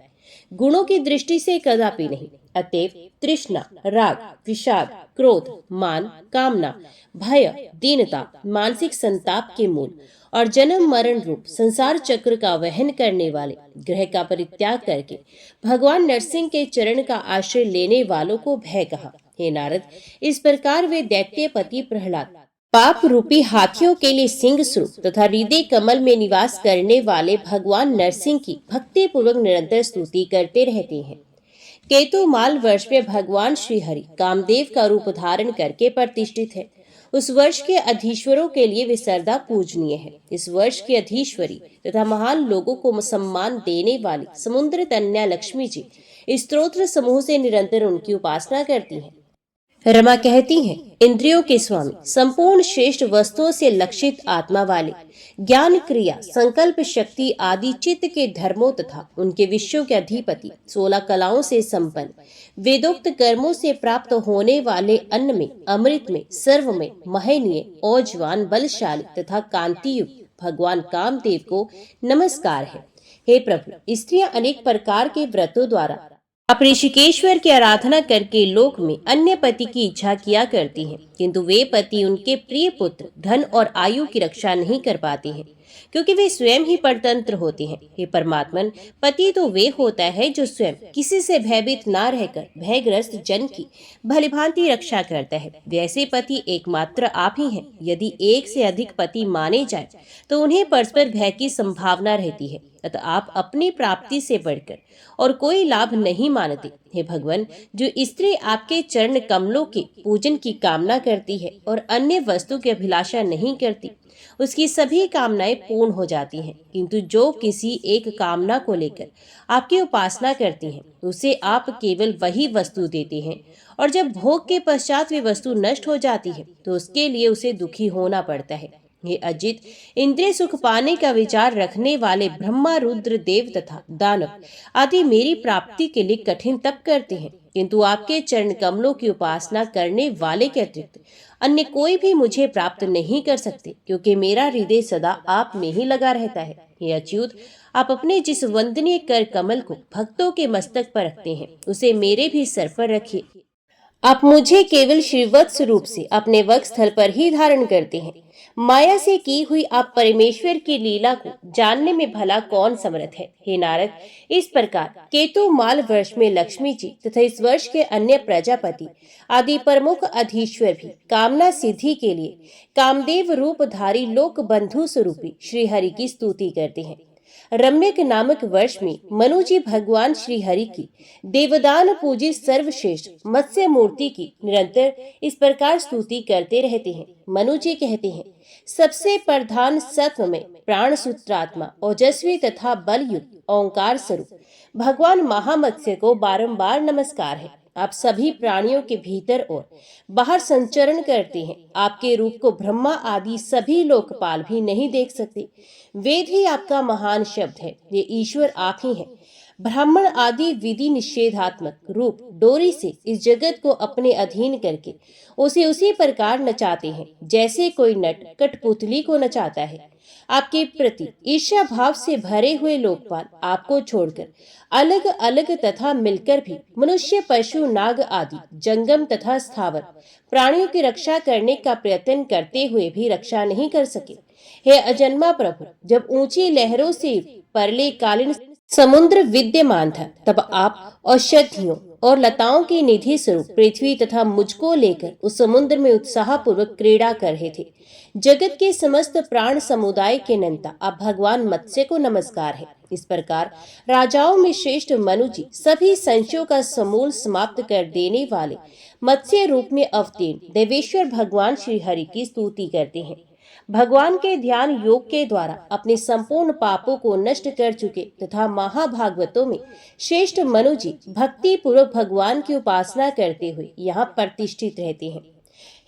गुणों की दृष्टि से कदापि नहीं। अतएव तृष्णा, राग, विषाद, क्रोध, मान, कामना, भय, दीनता, मानसिक संताप के मूल और जन्म मरण रूप संसार चक्र का वहन करने वाले ग्रह का परित्याग करके भगवान नरसिंह के चरण का आश्रय लेने वालों को भय कहा। हे नारद, इस प्रकार वे दैत्यपति प्रहलाद पाप रूपी हाथियों के लिए सिंह स्वरूप तथा हृदय कमल में निवास करने वाले भगवान नरसिंह की भक्ति पूर्वक निरंतर स्तुति करते रहते हैं। केतु माल वर्ष में भगवान श्री हरि कामदेव का रूप धारण करके प्रतिष्ठित है। उस वर्ष के अधीश्वरों के लिए वे सर्वदा पूजनीय है। इस वर्ष की अधीश्वरी तथा महान लोगों को सम्मान देने वाली समुद्र तन्या लक्ष्मी जी स्तोत्र समूह से निरंतर उनकी उपासना करती हैं। रमा कहती हैं, इंद्रियों के स्वामी, संपूर्ण श्रेष्ठ वस्तुओं से लक्षित आत्मा वाले, ज्ञान, क्रिया, संकल्प शक्ति आदि चित्त के धर्मों तथा उनके विषयों के अधिपति, 16 कलाओं से संपन्न, वेदोक्त कर्मों से प्राप्त होने वाले अन्न में, अमृत में, सर्व में महनीय, औजवान, बलशाली तथा कांति युक्त भगवान कामदेव को नमस्कार है। हे प्रभु, स्त्रियां अनेक प्रकार के व्रतों द्वारा अपने ऋषिकेश्वर की आराधना करके लोक में अन्य पति की इच्छा किया करती हैं, किंतु वे पति उनके प्रिय पुत्र, धन और आयु की रक्षा नहीं कर पाते हैं, क्योंकि वे स्वयं ही परतंत्र होते हैं। हे परमात्मन, पति तो वे होता है जो स्वयं किसी से भयभीत ना रहकर भयग्रस्त जन की भलीभांति रक्षा करता है। वैसे पति एकमात्र आप ही हैं। यदि एक से अधिक पति माने जाए तो उन्हें परस्पर भय की संभावना रहती है। अतः आप अपनी प्राप्ति से बढ़कर और कोई लाभ नहीं मानते। हे भगवान, जो स्त्री आपके चरण कमलों के पूजन की कामना करती है और अन्य वस्तु की अभिलाषा नहीं करती, उसकी सभी कामनाएं पूर्ण हो जाती हैं। किंतु जो किसी एक कामना को लेकर आपकी उपासना करती हैं, उसे आप केवल वही वस्तु देते हैं, और जब भोग के पश्चात वे वस्तु नष्ट हो जाती है तो उसके लिए उसे दुखी होना पड़ता है। हे अजित, इंद्रिय सुख पाने का विचार रखने वाले ब्रह्मा, रुद्र, देव तथा दानव आदि मेरी प्राप्ति के लिए कठिन तप करते हैं, किंतु आपके चरण कमलों की उपासना करने वाले के अतिरिक्त अन्य कोई भी मुझे प्राप्त नहीं कर सकते, क्योंकि मेरा हृदय सदा आप में ही लगा रहता है। हे अच्युत, आप अपने जिस वंदनीय कर कमल को भक्तों के मस्तक पर रखते हैं, उसे मेरे भी सर पर रखिए। आप मुझे केवल श्रीवत्स रूप से अपने वक्षस्थल पर ही धारण करते हैं। माया से की हुई आप परमेश्वर की लीला को जानने में भला कौन समर्थ है। हे नारद, इस प्रकार केतु माल वर्ष में लक्ष्मी जी तथा इस वर्ष के अन्य प्रजापति आदि प्रमुख अधीश्वर भी कामना सिद्धि के लिए कामदेव रूपधारी लोक बंधु स्वरूपी श्री हरि की स्तुति करते हैं। रम्यक नामक वर्ष में मनु जी भगवान श्री हरि की देवदान पूजित सर्वश्रेष्ठ मत्स्य मूर्ति की निरंतर इस प्रकार स्तुति करते रहते हैं। मनु जी कहते हैं, सबसे प्रधान सत्व में प्राण सूत्रात्मा, ओजस्वी तथा बल युक्त ओंकार स्वरूप भगवान महामत्स्य को बारंबार नमस्कार है। आप सभी प्राणियों के भीतर और बाहर संचरण करते हैं। आपके रूप को ब्रह्मा आदि सभी लोकपाल भी नहीं देख सकते। वेद ही आपका महान शब्द है। ये ईश्वर आप ही हैं। ब्राह्मण आदि विधि निषेधात्मक रूप डोरी से इस जगत को अपने अधीन करके उसे उसी प्रकार नचाते हैं जैसे कोई नट कठपुतली को नचाता है। आपके प्रति ईर्ष्या भाव से भरे हुए लोकपाल आपको छोड़कर अलग अलग तथा मिलकर भी मनुष्य, पशु, नाग आदि जंगम तथा स्थावर प्राणियों की रक्षा करने का प्रयत्न करते हुए भी रक्षा नहीं कर सके। हे अजन्मा प्रभु, जब ऊंची लहरों से परले कालीन समुद्र विद्यमान था, तब आप औषधियों और लताओं की निधि स्वरूप पृथ्वी तथा मुझको लेकर उस समुद्र में उत्साह पूर्वक क्रीड़ा कर रहे थे। जगत के समस्त प्राण समुदाय के नेता अब भगवान मत्स्य को नमस्कार है। इस प्रकार राजाओं में श्रेष्ठ मनु जी सभी संशयों का समूल समाप्त कर देने वाले मत्स्य रूप में अवतीर्ण देवेश्वर भगवान श्री हरि की स्तुति करते हैं। भगवान के ध्यान योग के द्वारा अपने संपूर्ण पापों को नष्ट कर चुके तथा महाभागवतों में श्रेष्ठ मनु जी भक्ति पूर्वक भगवान की उपासना करते हुए यहाँ प्रतिष्ठित रहते हैं।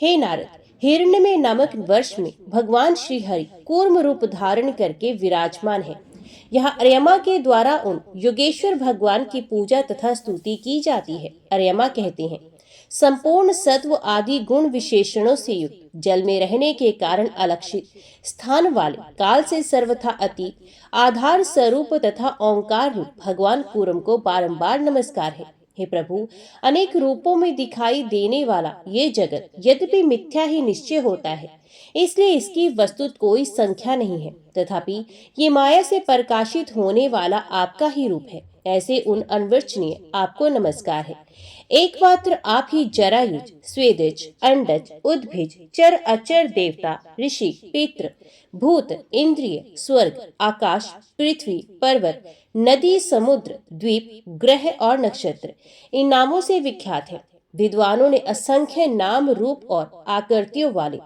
हे नारद, हिरण्यमय नामक वर्ष में भगवान श्री हरि कूर्म रूप धारण करके विराजमान है। यहाँ अर्यमा के द्वारा उन योगेश्वर भगवान की पूजा तथा स्तुति की जाती है। अर्यमा कहते हैं, संपूर्ण सत्व आदि गुण विशेषणों से युक्त, जल में रहने के कारण अलक्षित स्थान वाले, काल से सर्वथा अतीत, आधार स्वरूप तथा ओंकार रूप भगवान कूर्म को बारंबार नमस्कार है। हे प्रभु, अनेक रूपों में दिखाई देने वाला ये जगत यद्यपि मिथ्या ही निश्चय होता है, इसलिए इसकी वस्तुत कोई संख्या नहीं है, तथापि ये माया से प्रकाशित होने वाला आपका ही रूप है। ऐसे उन अनवर्चनीय आपको नमस्कार है। एकमात्र आप ही जरायुज, स्वेदज, अंडज, उद्भिज, चर अचर देवता, ऋषि, पितृ, भूत, इंद्रिय, स्वर्ग, आकाश, पृथ्वी, पर्वत, नदी, समुद्र, द्वीप, ग्रह और नक्षत्र इन नामों से विख्यात है। विद्वानों ने असंख्य नाम, रूप और आकृतियों वाले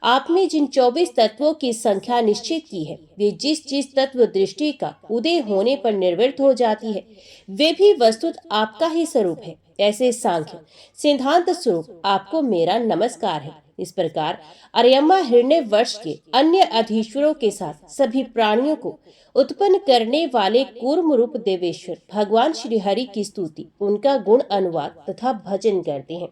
आप में जिन 24 तत्वों की संख्या निश्चित की है, वे जिस जिस तत्व दृष्टि का उदय होने पर निर्वृत्त हो जाती है, वे भी वस्तुत आपका ही स्वरूप है। ऐसे सांख्य सिद्धांत स्वरूप आपको मेरा नमस्कार है। इस प्रकार अर्यमा हिरण्य वर्ष के अन्य अधीश्वरों के साथ सभी प्राणियों को उत्पन्न करने वाले कूर्म रूप देवेश्वर भगवान श्री हरि की स्तुति, उनका गुण अनुवाद तथा भजन करते हैं।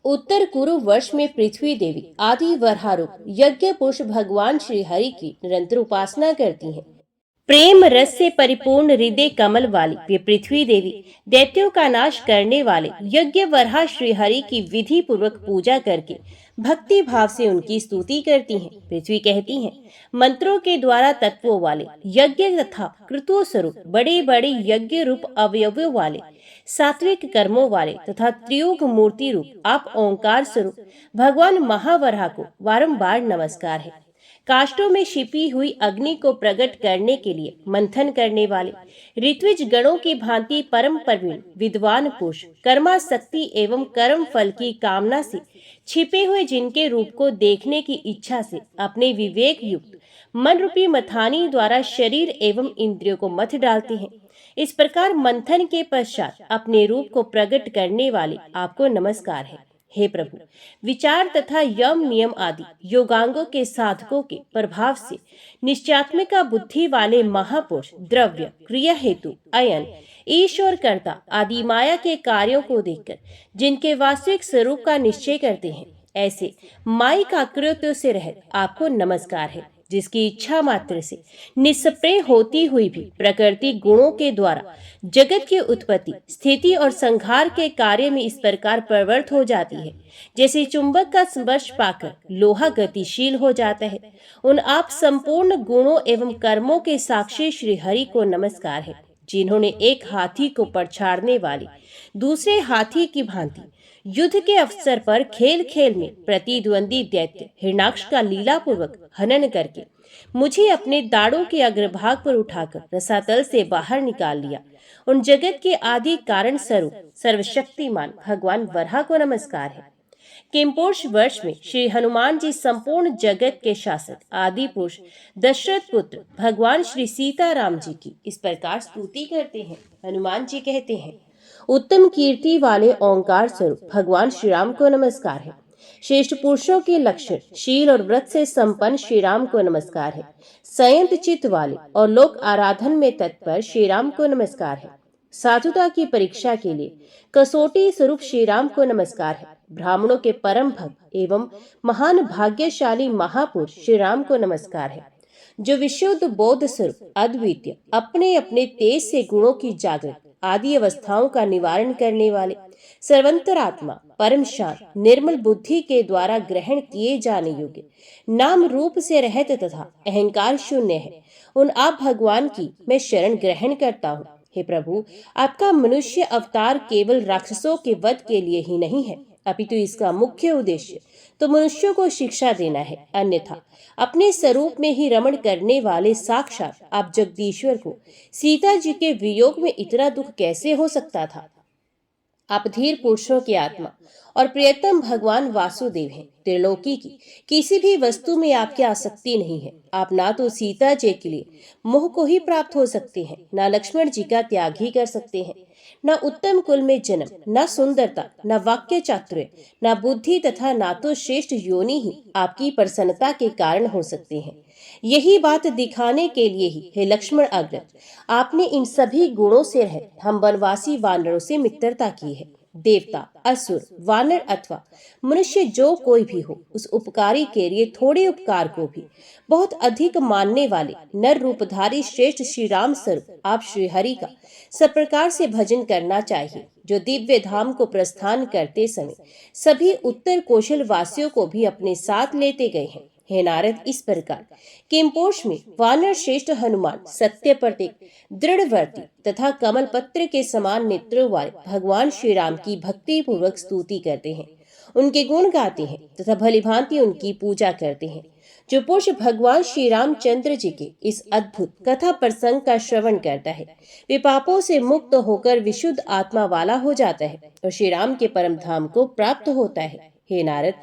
उत्तर कुरु वर्ष में पृथ्वी देवी आदि वरारूप यज्ञ पुरुष भगवान श्री हरि की निरंतर उपासना करती हैं। प्रेम रस से परिपूर्ण हृदय कमल वाली वे पृथ्वी देवी दैत्यों का नाश करने वाले यज्ञ वराह श्री हरि की विधि पूर्वक पूजा करके भक्ति भाव से उनकी स्तुति करती हैं। पृथ्वी कहती हैं, मंत्रों के द्वारा तत्वों वाले यज्ञ तथा कृतु स्वरूप बड़े बड़े यज्ञ रूप अवयवों वाले सात्विक कर्मों वाले तथा त्रियुग मूर्ति रूप आप ओंकार स्वरूप भगवान महावराह को बारंबार नमस्कार है। काष्ठों में छिपी हुई अग्नि को प्रकट करने के लिए मंथन करने वाले ऋत्विज गणों की भांति परम प्रवीण विद्वान पुरुष कर्मासक्ति एवं कर्म फल की कामना से छिपे हुए जिनके रूप को देखने की इच्छा से अपने विवेक युक्त मन रूपी मथानी द्वारा शरीर एवं इंद्रियों को मथ डालते हैं। इस प्रकार मंथन के पश्चात अपने रूप को प्रकट करने वाले आपको नमस्कार है। हे प्रभु, विचार तथा यम नियम आदि योगांगों के साधकों के प्रभाव से निश्चयात्मिका बुद्धि वाले महापुरुष द्रव्य, क्रिया हेतु, अयन, ईश्वर कर्ता आदि माया के कार्यों को देखकर जिनके वास्तविक स्वरूप का निश्चय करते हैं, ऐसे मायिक आकृतियों से रहित आपको नमस्कार है। जिसकी इच्छा मात्र से निष्प्रय होती हुई भी प्रकृति गुणों के द्वारा जगत की उत्पत्ति, स्थिति और संहार के कार्य में इस प्रकार प्रवृत्त हो जाती है, जैसे चुंबक का स्पर्श पाकर लोहा गतिशील हो जाता है। उन आप संपूर्ण गुणों एवं कर्मों के साक्षी श्री हरि को नमस्कार है, जिन्होंने एक हाथी को पछाड़ने वाले दूसरे हाथी की भांति युद्ध के अवसर पर खेल खेल में प्रतिद्वंदी दैत्य हिरणाक्ष का लीला पूर्वक हनन करके मुझे अपने दाढ़ों के अग्रभाग पर उठाकर रसातल से बाहर निकाल लिया। उन जगत के आदि कारण स्वरूप सर्वशक्तिमान भगवान वराह को नमस्कार है। किमपुरुष वर्ष में श्री हनुमान जी संपूर्ण जगत के शासक आदि पुरुष दशरथ पुत्र भगवान श्री सीताराम जी की इस प्रकार स्तुति करते हैं। हनुमान जी कहते हैं, उत्तम कीर्ति वाले ओंकार स्वरूप भगवान श्री राम को नमस्कार है। श्रेष्ठ पुरुषों के लक्षण शील और व्रत से संपन्न श्री राम को नमस्कार है। संयत चित्त वाले और लोक आराधन में तत्पर श्री राम को नमस्कार है। साधुता की परीक्षा के लिए कसौटी स्वरूप श्री राम को नमस्कार है। ब्राह्मणों के परम भक्त एवं महान भाग्यशाली महापुरुष श्री राम को नमस्कार है, जो विशुद्ध बोध स्वरूप अद्वितीय अपने अपने तेज से गुणों की जागृत आदि अवस्थाओं का निवारण करने वाले सर्वंतरात्मा परम शांत निर्मल बुद्धि के द्वारा ग्रहण किए जाने योग्य नाम रूप से रहित तथा अहंकार शून्य है। उन आप भगवान की मैं शरण ग्रहण करता हूँ। हे प्रभु, आपका मनुष्य अवतार केवल राक्षसों के वध के लिए ही नहीं है, अपितु इसका मुख्य उद्देश्य तो मनुष्यों को शिक्षा देना है। अन्यथा अपने स्वरूप में ही रमण करने वाले साक्षात आप जगदीश्वर को सीता जी के वियोग में इतना दुख कैसे हो सकता था। आप धीर पुरुषों की आत्मा और प्रियतम भगवान वासुदेव हैं। त्रिलोकी की किसी भी वस्तु में आपकी आसक्ति नहीं है। आप ना तो सीता जी के लिए मोह को ही प्राप्त हो सकते हैं, ना लक्ष्मण जी का त्याग ही कर सकते हैं, न उत्तम कुल में जन्म, न सुंदरता, न वाक्य चातुर्य, न बुद्धि तथा न तो श्रेष्ठ योनि ही आपकी प्रसन्नता के कारण हो सकते हैं। यही बात दिखाने के लिए ही हे लक्ष्मण अग्रज, आपने इन सभी गुणों से रहित हम वनवासी वानरों से मित्रता की है। देवता, असुर, वानर अथवा मनुष्य जो कोई भी हो, उस उपकारी के लिए थोड़े उपकार को भी बहुत अधिक मानने वाले नर रूपधारी श्रेष्ठ श्री राम स्वरूप आप श्री हरि का सब प्रकार से भजन करना चाहिए, जो दिव्य धाम को प्रस्थान करते समय सभी उत्तर कौशल वासियों को भी अपने साथ लेते गए हैं। हे नारद, इस प्रकार किमपोष में वानर श्रेष्ठ हनुमान सत्य प्रतीक, दृढ़वर्ती तथा कमल पत्र के समान नेत्रों वाले भगवान श्री राम की भक्ति पूर्वक स्तुति करते हैं, उनके गुण गाते हैं तथा भली भांति उनकी पूजा करते हैं। जो पुरुष भगवान श्री रामचंद्र जी के इस अद्भुत कथा प्रसंग का श्रवण करता है, वे पापों से मुक्त होकर विशुद्ध आत्मा वाला हो जाता है और श्री राम के परम धाम को प्राप्त होता है। हे नारद,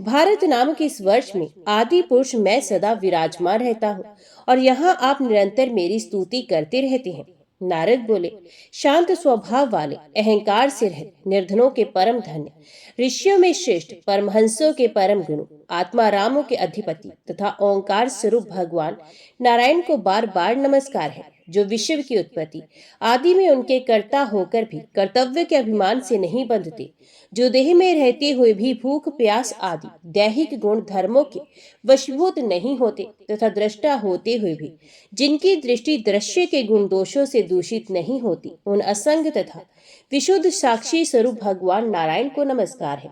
भारत नामक इस वर्ष में आदि पुरुष मैं सदा विराजमान रहता हूँ और यहाँ आप निरंतर मेरी स्तुति करते रहते हैं। नारद बोले, शांत स्वभाव वाले, अहंकार से रहित, निर्धनों के परम धन्य, ऋषियों में श्रेष्ठ, परमहंसों के परम गुरु, आत्मा रामों के अधिपति तथा ओंकार स्वरूप भगवान नारायण को बार बार नमस्कार है, जो विश्व की उत्पत्ति आदि में उनके कर्ता होकर भी कर्तव्य के अभिमान से नहीं बंधते, जो देह में रहते हुए भी भूख प्यास आदि दैहिक गुण धर्मों के वशीभूत नहीं होते तथा दृष्टा होते हुए भी जिनकी दृष्टि दृश्य के गुण दोषों से दूषित नहीं होती, उन असंग तथा विशुद्ध साक्षी स्वरूप भगवान नारायण को नमस्कार है।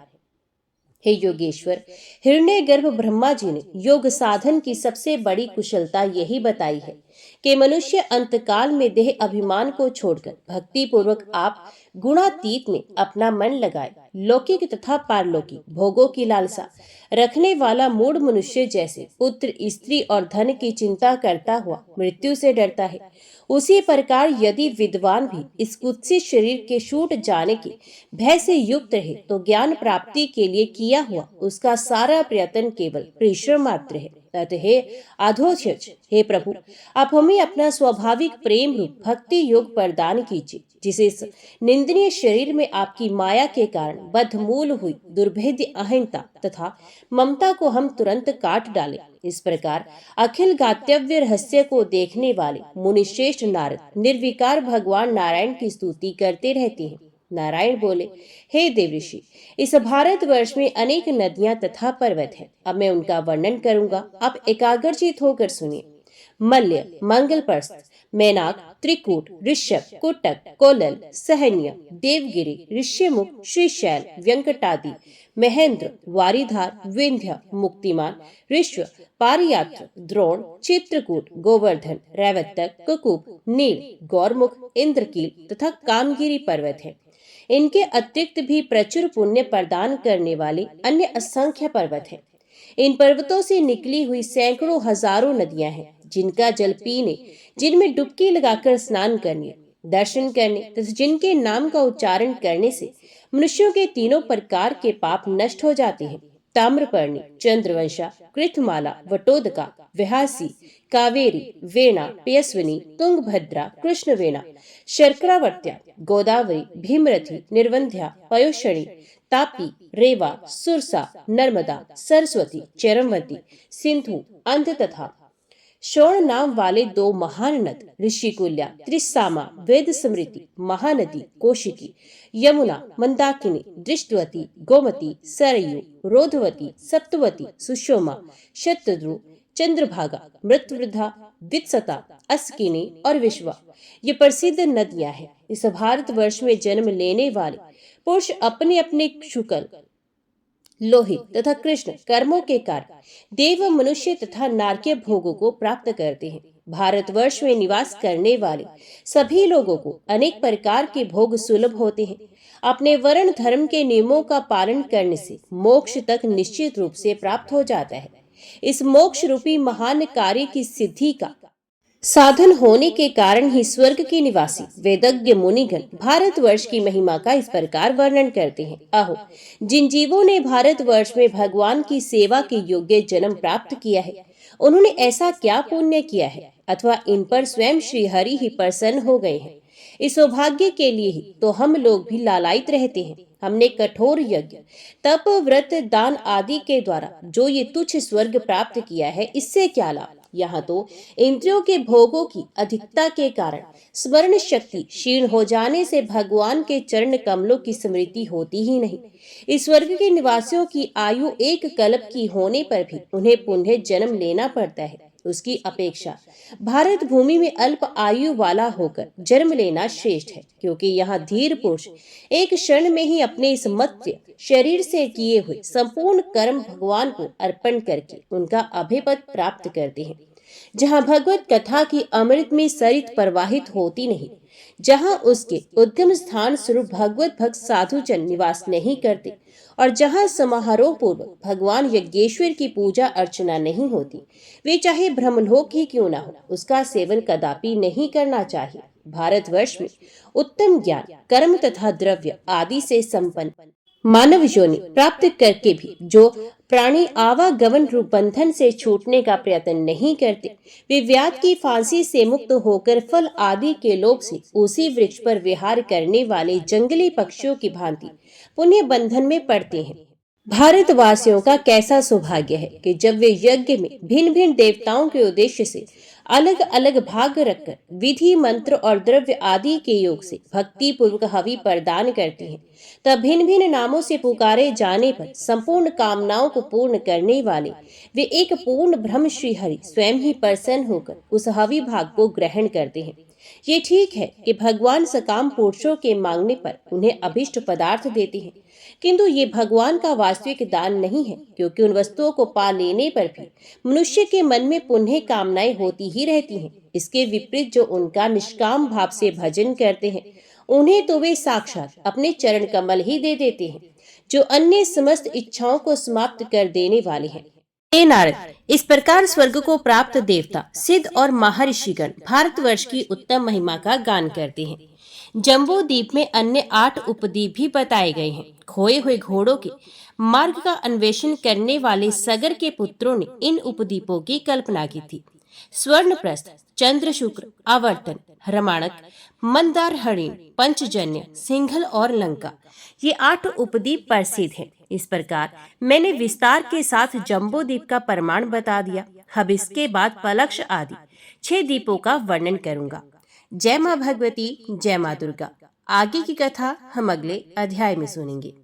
हे योगेश्वर, हिरण्यगर्भ ब्रह्मा जी ने योग साधन की सबसे बड़ी कुशलता यही बताई है कि मनुष्य अंतकाल में देह अभिमान को छोड़कर भक्ति पूर्वक आप गुणातीत में अपना मन लगाए। लौकिक तथा पारलौकिक भोगों की लालसा रखने वाला मूढ़ मनुष्य जैसे पुत्र, स्त्री और धन की चिंता करता हुआ मृत्यु से डरता है, उसी प्रकार यदि विद्वान भी इस कुत्सित शरीर के छूट जाने के भय से युक्त रहे तो ज्ञान प्राप्ति के लिए किया हुआ उसका सारा प्रयत्न केवल परिश्रम मात्र है। अतः हे अधोक्षज, हे प्रभु, आप हमें अपना स्वाभाविक प्रेम रूप भक्ति योग प्रदान कीजिए, जिसे इस निंदनीय शरीर में आपकी माया के कारण बद्धमूल हुई दुर्भेद्य अहंता तथा ममता को हम तुरंत काट डालें। इस प्रकार अखिल गात्यव्य रहस्य को देखने वाले मुनिश्रेष्ठ नारद निर्विकार भगवान नारायण की स्तुति करते रहते हैं। नारायण बोले, हे देवऋषि, इस भारतवर्ष में अनेक नदियां तथा पर्वत हैं। अब मैं उनका वर्णन करूंगा, आप एकाग्रचित होकर सुनिए। मल्य, मंगलप्रस्थ, मैनाक, त्रिकूट, ऋषभ, कुटक, कोलल, सहन्य, देवगिरी, ऋष्यमुख, श्रीशैल, व्यंकटादि, महेंद्र, वारीधार, विंध्य, मुक्तिमान, ऋष्व, पारियात्र, द्रोण, चित्रकूट, गोवर्धन, रैवतक, कुकुप, नील, गौरमुख, इंद्रकील तथा कामगिरी पर्वत है। इनके अतिरिक्त भी प्रचुर पुण्य प्रदान करने वाले अन्य असंख्य पर्वत हैं। इन पर्वतों से निकली हुई सैकड़ों हजारों नदियां हैं, जिनका जल पीने, जिनमें डुबकी लगाकर स्नान करने, दर्शन करने तथा जिनके नाम का उच्चारण करने से मनुष्यों के तीनों प्रकार के पाप नष्ट हो जाते हैं। ताम्रपर्णी, चंद्रवंशा, कृतमाला, वटोदका, व्यासी, कावेरी, वेणा, पयस्विनी, तुंगभद्रा, कृष्णवेणा, शर्करावर्त्या, गोदावरी, भीमरथी, निर्वंध्या, पयोषणी, तापी, रेवा, सुरसा, नर्मदा, सरस्वती, चरमवती, सिंधु, अंध तथा शोण नाम वाले दो महान नद ऋषिकुल्या, त्रिसामा, वेद स्मृति, महानदी, कोशिकी, यमुना, मंदाकिनी, दृष्टवती, गोमती, सरयू, रोधवती, सप्तवती, सुषोमा, शतद्रु, चंद्रभागा, मृतवृद्धा, वित्सता, अस्किनी और विश्वा, ये प्रसिद्ध नदियां हैं। इस भारतवर्ष में जन्म लेने वाले पुरुष अपने अपने शुक्ल, लोहित तथा कृष्ण कर्मों के कारण देव, मनुष्य तथा नारकीय भोगों को प्राप्त करते हैं। भारतवर्ष में निवास करने वाले सभी लोगों को अनेक प्रकार के भोग सुलभ होते हैं। अपने वर्ण धर्म के नियमों का पालन करने से मोक्ष तक निश्चित रूप से प्राप्त हो जाता है। इस मोक्ष रूपी महान कार्य की सिद्धि का साधन होने के कारण ही स्वर्ग के निवासी वेदज्ञ मुनिगण भारतवर्ष की महिमा का इस प्रकार वर्णन करते हैं। अहो, जिन जीवों ने भारतवर्ष में भगवान की सेवा के योग्य जन्म प्राप्त किया है, उन्होंने ऐसा क्या पुण्य किया है, अथवा इन पर स्वयं श्री हरि ही प्रसन्न हो गए हैं। इस सौभाग्य के लिए ही तो हम लोग भी लालायित रहते हैं। हमने कठोर यज्ञ, तप, व्रत, दान आदि के द्वारा जो ये तुच्छ स्वर्ग प्राप्त किया है, इससे क्या लाभ। यहाँ तो इंद्रियों के भोगों की अधिकता के कारण स्मरण शक्ति क्षीण हो जाने से भगवान के चरण कमलों की स्मृति होती ही नहीं। इस स्वर्ग के निवासियों की आयु एक कल्प की होने पर भी उन्हें पुनः जन्म लेना पड़ता है। उसकी अपेक्षा भारत भूमि में अल्प आयु वाला होकर जन्म लेना श्रेष्ठ है, क्योंकि यहाँ धीर पुरुष एक क्षण में ही अपने इस मर्त्य शरीर से किए हुए संपूर्ण कर्म भगवान को अर्पण करके उनका अभयपद प्राप्त करते हैं। जहाँ भगवत कथा की अमृत में सरित प्रवाहित होती नहीं, जहाँ उसके उद्गम स्थान स्वरूप भगवत भक्त साधुजन निवास नहीं करते, और जहाँ समारोह पूर्वक भगवान यज्ञेश्वर की पूजा अर्चना नहीं होती, वे चाहे ब्रह्मलोक ही क्यों ना हो, उसका सेवन कदापि नहीं करना चाहिए। भारतवर्ष में उत्तम ज्ञान, कर्म तथा द्रव्य आदि से संपन्न मानव योनि प्राप्त करके भी जो प्राणी आवागमन रूप बंधन से छूटने का प्रयत्न नहीं करते, वे व्याध की फांसी से मुक्त होकर फल आदि के लोभ से उसी वृक्ष पर विहार करने वाले जंगली पक्षियों की भांति पुण्य बंधन में पड़ते हैं। भारतवासियों का कैसा सौभाग्य है कि जब वे यज्ञ में भिन्न भिन्न देवताओं के उद्देश्य से अलग अलग भाग रखकर विधि, मंत्र और द्रव्य आदि के योग से भक्ति पूर्वक हवि प्रदान करते हैं, तब भिन्न भिन्न नामों से पुकारे जाने पर संपूर्ण कामनाओं को पूर्ण करने वाले वे एक पूर्ण ब्रह्म श्री हरि स्वयं ही प्रसन्न होकर उस हवि भाग को ग्रहण करते हैं। ये ठीक है कि भगवान सकाम पुरुषों के मांगने पर उन्हें अभिष्ट पदार्थ देते हैं, किंतु ये भगवान का वास्तविक दान नहीं है, क्योंकि उन वस्तुओं को पा लेने पर भी मनुष्य के मन में पुनः कामनाएं होती ही रहती हैं। इसके विपरीत जो उनका निष्काम भाव से भजन करते हैं, उन्हें तो वे साक्षात अपने चरण कमल ही दे देते हैं, जो अन्य समस्त इच्छाओं को समाप्त कर देने वाले हैं। हे नारद, इस प्रकार स्वर्ग को प्राप्त देवता, सिद्ध और महर्षिगण भारतवर्ष की उत्तम महिमा का गान करते हैं। जम्बू द्वीप में अन्य 8 उपद्वीप भी बताए गए हैं। खोए हुए घोड़ों के मार्ग का अन्वेषण करने वाले सगर के पुत्रों ने इन उपद्वीपों की कल्पना की थी। स्वर्णप्रस्थ, चंद्रशुक्र, आवर्तन, रमाणक, मंदार हरिण, पंचजन्य, सिंघल और लंका, ये 8 उपद्वीप प्रसिद्ध हैं। इस प्रकार मैंने विस्तार के साथ जम्बू द्वीप का प्रमाण बता दिया। अब इसके बाद पलक्ष आदि 6 द्वीपों का वर्णन करूंगा। जय माँ भगवती, जय माँ दुर्गा। आगे की कथा हम अगले अध्याय में सुनेंगे।